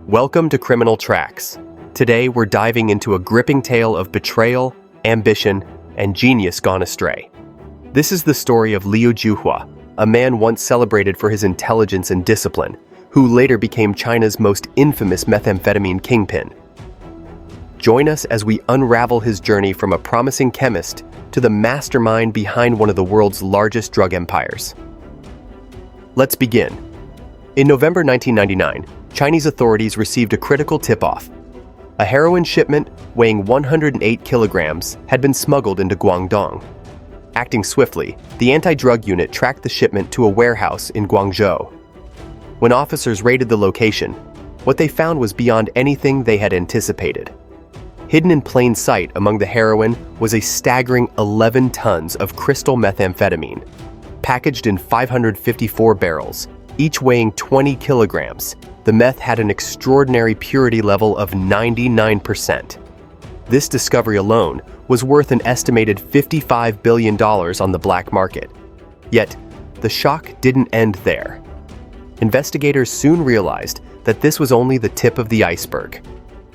Welcome to Criminal Tracks. Today we're diving into a gripping tale of betrayal, ambition, and genius gone astray. This is the story of Liu Zhiuhua, a man once celebrated for his intelligence and discipline, who later became China's most infamous methamphetamine kingpin. Join us as we unravel his journey from a promising chemist to the mastermind behind one of the world's largest drug empires. Let's begin. In November 1999, Chinese authorities received a critical tip-off. A heroin shipment weighing 108 kilograms had been smuggled into Guangdong. Acting swiftly, the anti-drug unit tracked the shipment to a warehouse in Guangzhou. When officers raided the location, what they found was beyond anything they had anticipated. Hidden in plain sight among the heroin was a staggering 11 tons of crystal methamphetamine, packaged in 554 barrels, each weighing 20 kilograms. The meth had an extraordinary purity level of 99%. This discovery alone was worth an estimated $55 billion on the black market. Yet, the shock didn't end there. Investigators soon realized that this was only the tip of the iceberg.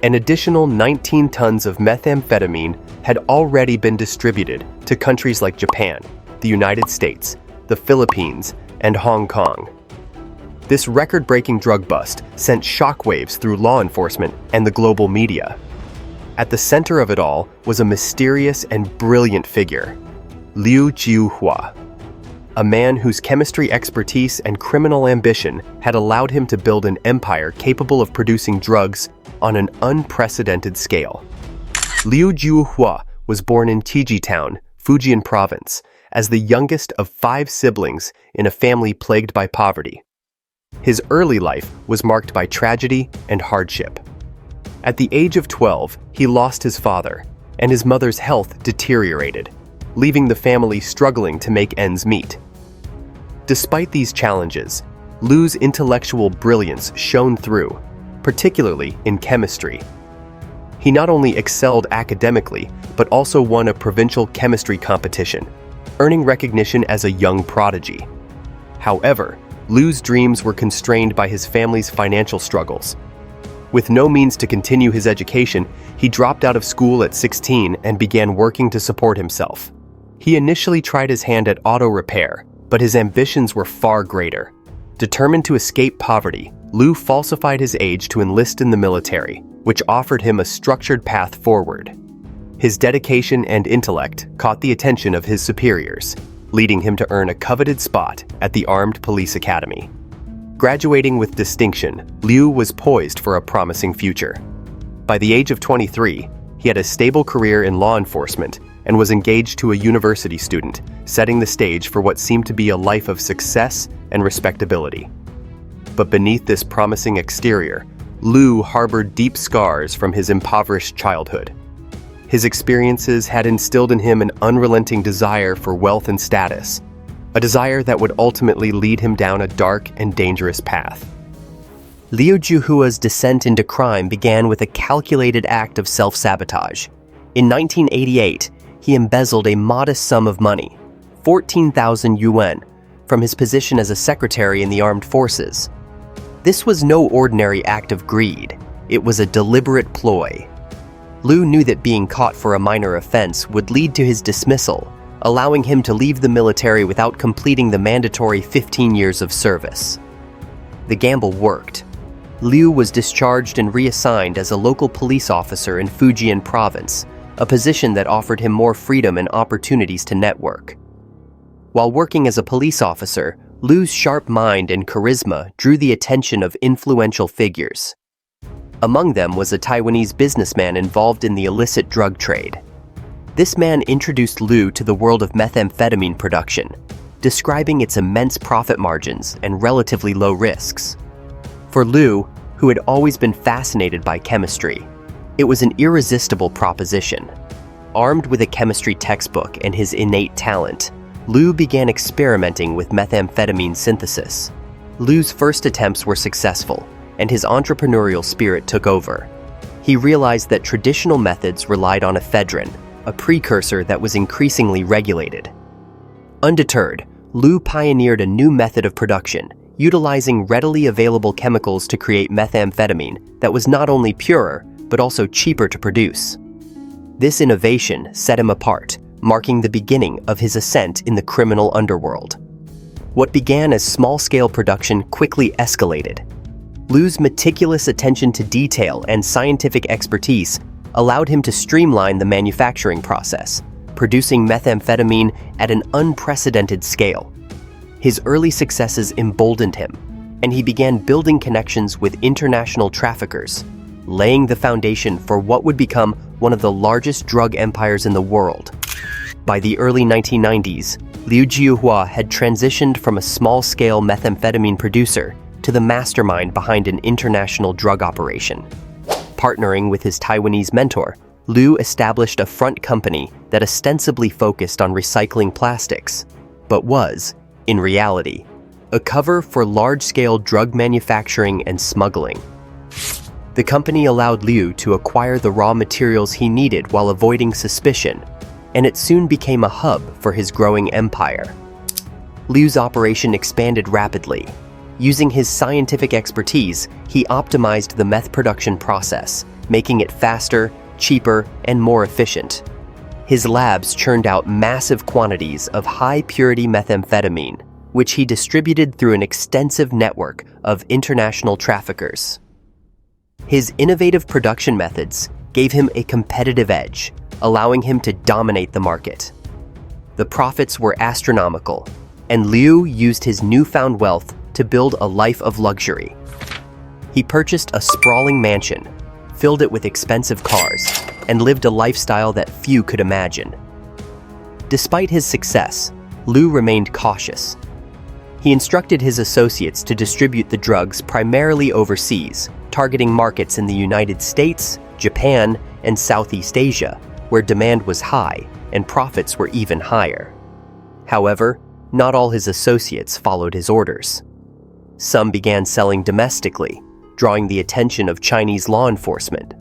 An additional 19 tons of methamphetamine had already been distributed to countries like Japan, the United States, the Philippines, and Hong Kong. This record-breaking drug bust sent shockwaves through law enforcement and the global media. At the center of it all was a mysterious and brilliant figure, Liu Zhiuhua, a man whose chemistry expertise and criminal ambition had allowed him to build an empire capable of producing drugs on an unprecedented scale. Liu Zhiuhua was born in Tiji Town, Fujian Province, as the youngest of 5 siblings in a family plagued by poverty. His early life was marked by tragedy and hardship. At the age of 12, he lost his father, and his mother's health deteriorated, leaving the family struggling to make ends meet. Despite these challenges, Liu's intellectual brilliance shone through, particularly in chemistry. He not only excelled academically, but also won a provincial chemistry competition, earning recognition as a young prodigy. However, Liu's dreams were constrained by his family's financial struggles. With no means to continue his education, he dropped out of school at 16 and began working to support himself. He initially tried his hand at auto repair, but his ambitions were far greater. Determined to escape poverty, Liu falsified his age to enlist in the military, which offered him a structured path forward. His dedication and intellect caught the attention of his superiors, leading him to earn a coveted spot at the Armed Police Academy. Graduating with distinction, Liu was poised for a promising future. By the age of 23, he had a stable career in law enforcement and was engaged to a university student, setting the stage for what seemed to be a life of success and respectability. But beneath this promising exterior, Liu harbored deep scars from his impoverished childhood. His experiences had instilled in him an unrelenting desire for wealth and status, a desire that would ultimately lead him down a dark and dangerous path. Liu Zhiuhua's descent into crime began with a calculated act of self-sabotage. In 1988, he embezzled a modest sum of money, 14,000 yuan, from his position as a secretary in the armed forces. This was no ordinary act of greed. It was a deliberate ploy. Liu knew that being caught for a minor offense would lead to his dismissal, allowing him to leave the military without completing the mandatory 15 years of service. The gamble worked. Liu was discharged and reassigned as a local police officer in Fujian Province, a position that offered him more freedom and opportunities to network. While working as a police officer, Liu's sharp mind and charisma drew the attention of influential figures. Among them was a Taiwanese businessman involved in the illicit drug trade. This man introduced Liu to the world of methamphetamine production, describing its immense profit margins and relatively low risks. For Liu, who had always been fascinated by chemistry, it was an irresistible proposition. Armed with a chemistry textbook and his innate talent, Liu began experimenting with methamphetamine synthesis. Liu's first attempts were successful, and his entrepreneurial spirit took over. He realized that traditional methods relied on ephedrine, a precursor that was increasingly regulated. Undeterred, Liu pioneered a new method of production, utilizing readily available chemicals to create methamphetamine that was not only purer, but also cheaper to produce. This innovation set him apart, marking the beginning of his ascent in the criminal underworld. What began as small-scale production quickly escalated. Liu's meticulous attention to detail and scientific expertise allowed him to streamline the manufacturing process, producing methamphetamine at an unprecedented scale. His early successes emboldened him, and he began building connections with international traffickers, laying the foundation for what would become one of the largest drug empires in the world. By the early 1990s, Liu Zhiuhua had transitioned from a small-scale methamphetamine producer to the mastermind behind an international drug operation. Partnering with his Taiwanese mentor, Liu established a front company that ostensibly focused on recycling plastics, but was, in reality, a cover for large-scale drug manufacturing and smuggling. The company allowed Liu to acquire the raw materials he needed while avoiding suspicion, and it soon became a hub for his growing empire. Liu's operation expanded rapidly. Using his scientific expertise, he optimized the meth production process, making it faster, cheaper, and more efficient. His labs churned out massive quantities of high-purity methamphetamine, which he distributed through an extensive network of international traffickers. His innovative production methods gave him a competitive edge, allowing him to dominate the market. The profits were astronomical, and Liu used his newfound wealth to build a life of luxury. He purchased a sprawling mansion, filled it with expensive cars, and lived a lifestyle that few could imagine. Despite his success, Liu remained cautious. He instructed his associates to distribute the drugs primarily overseas, targeting markets in the United States, Japan, and Southeast Asia, where demand was high and profits were even higher. However, not all his associates followed his orders. Some began selling domestically, drawing the attention of Chinese law enforcement.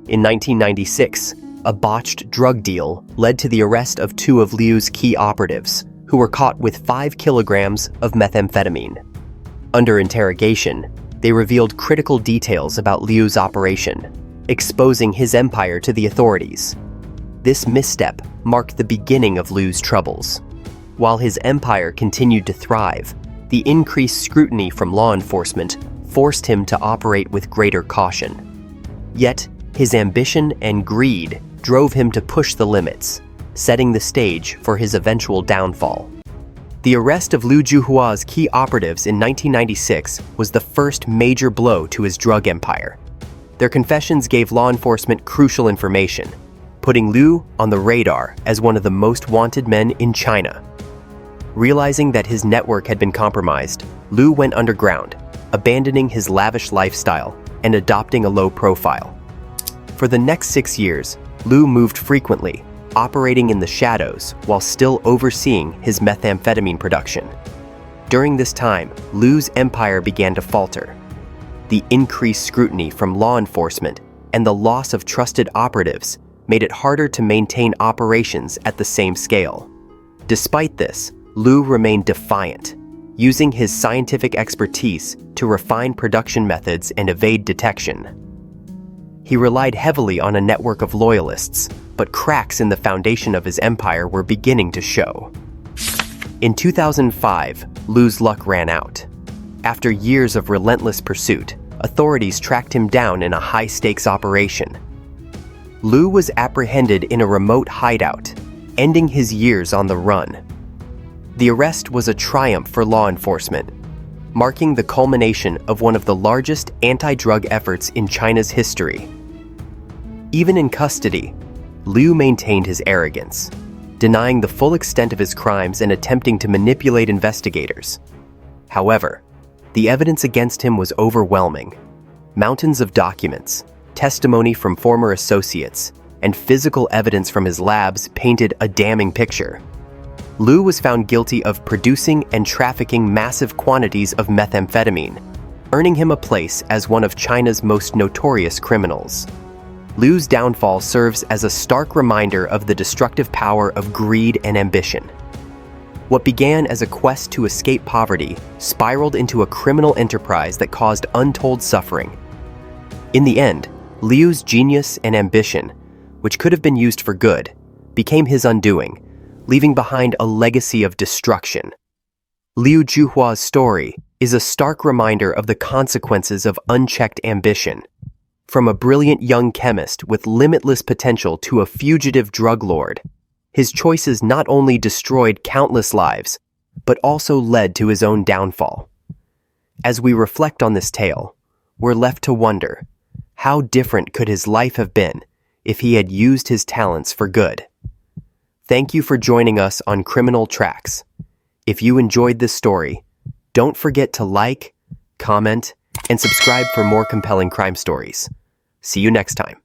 In 1996, a botched drug deal led to the arrest of two of Liu's key operatives, who were caught with 5 kilograms of methamphetamine. Under interrogation, they revealed critical details about Liu's operation, exposing his empire to the authorities. This misstep marked the beginning of Liu's troubles. While his empire continued to thrive, the increased scrutiny from law enforcement forced him to operate with greater caution. Yet, his ambition and greed drove him to push the limits, setting the stage for his eventual downfall. The arrest of Liu Zhiuhua's key operatives in 1996 was the first major blow to his drug empire. Their confessions gave law enforcement crucial information, putting Liu on the radar as one of the most wanted men in China. Realizing that his network had been compromised, Liu went underground, abandoning his lavish lifestyle and adopting a low profile. For the next 6 years, Liu moved frequently, operating in the shadows while still overseeing his methamphetamine production. During this time, Liu's empire began to falter. The increased scrutiny from law enforcement and the loss of trusted operatives made it harder to maintain operations at the same scale. Despite this, Liu remained defiant, using his scientific expertise to refine production methods and evade detection. He relied heavily on a network of loyalists, but cracks in the foundation of his empire were beginning to show. In 2005, Liu's luck ran out. After years of relentless pursuit, authorities tracked him down in a high-stakes operation. Liu was apprehended in a remote hideout, ending his years on the run. The arrest was a triumph for law enforcement, marking the culmination of one of the largest anti-drug efforts in China's history. Even in custody, Liu maintained his arrogance, denying the full extent of his crimes and attempting to manipulate investigators. However, the evidence against him was overwhelming. Mountains of documents, testimony from former associates, and physical evidence from his labs painted a damning picture. Liu was found guilty of producing and trafficking massive quantities of methamphetamine, earning him a place as one of China's most notorious criminals. Liu's downfall serves as a stark reminder of the destructive power of greed and ambition. What began as a quest to escape poverty spiraled into a criminal enterprise that caused untold suffering. In the end, Liu's genius and ambition, which could have been used for good, became his undoing, leaving behind a legacy of destruction. Liu Zhiuhua's story is a stark reminder of the consequences of unchecked ambition. From a brilliant young chemist with limitless potential to a fugitive drug lord, his choices not only destroyed countless lives, but also led to his own downfall. As we reflect on this tale, we're left to wonder, how different could his life have been if he had used his talents for good? Thank you for joining us on Criminal Tracks. If you enjoyed this story, don't forget to like, comment, and subscribe for more compelling crime stories. See you next time.